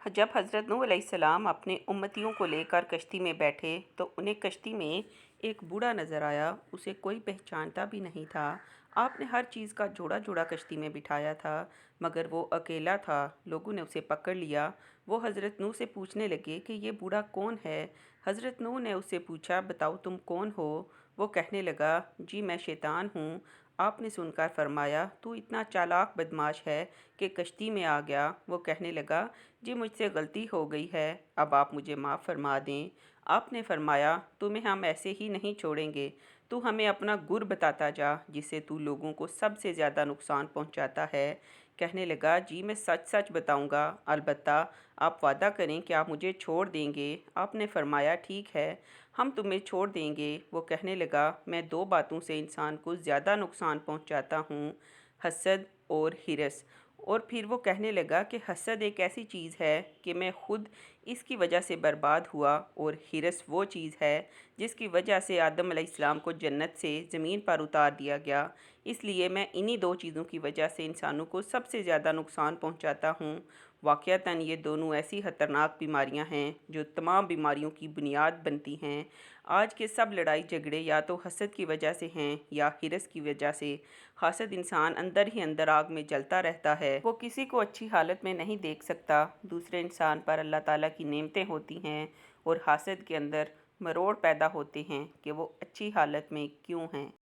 जब हज़रत नूह अलैहिस्सलाम अपने उम्मतियों को लेकर कश्ती में बैठे तो उन्हें कश्ती में एक बूढ़ा नज़र आया। उसे कोई पहचानता भी नहीं था। आपने हर चीज़ का जोड़ा जोड़ा कश्ती में बिठाया था, मगर वो अकेला था। लोगों ने उसे पकड़ लिया। वो हज़रत नूह से पूछने लगे कि ये बूढ़ा कौन है। हज़रत नूह ने उससे पूछा, बताओ तुम कौन हो। वो कहने लगा, जी मैं शैतान हूँ। आपने सुनकर फरमाया, तू इतना चालाक बदमाश है कि कश्ती में आ गया। वो कहने लगा, जी मुझसे गलती हो गई है, अब आप मुझे माफ़ फरमा दें। आपने फरमाया, तुम्हें हम ऐसे ही नहीं छोड़ेंगे। तू हमें अपना गुर बताता जा जिससे तू लोगों को सबसे ज़्यादा नुकसान पहुंचाता है। कहने लगा, जी मैं सच सच बताऊंगा, अलबत्ता आप वादा करें कि आप मुझे छोड़ देंगे। आपने फरमाया, ठीक है, हम तुम्हें छोड़ देंगे। वो कहने लगा, मैं दो बातों से इंसान को ज़्यादा नुकसान पहुंचाता हूँ, हसद और हिरस। और फिर वो कहने लगा कि हसद एक ऐसी चीज़ है कि मैं खुद इसकी वजह से बर्बाद हुआ, और हिरस वो चीज़ है जिसकी वजह से आदम अलैहिस्सलाम को जन्नत से ज़मीन पर उतार दिया गया। इसलिए मैं इन्हीं दो चीज़ों की वजह से इंसानों को सबसे ज़्यादा नुकसान पहुंचाता हूँ। वाक़यातन ये दोनों ऐसी ख़तरनाक बीमारियां हैं जो तमाम बीमारियों की बुनियाद बनती हैं। आज के सब लड़ाई झगड़े या तो हसद की वजह से हैं या हिरस की वजह से। हासद इंसान अंदर ही अंदर आग में जलता रहता है। वो किसी को अच्छी हालत में नहीं देख सकता। दूसरे इंसान पर अल्लाह ताला की नेमतें होती हैं और हासद के अंदर मरोड़ पैदा होते हैं कि वो अच्छी हालत में क्यों हैं।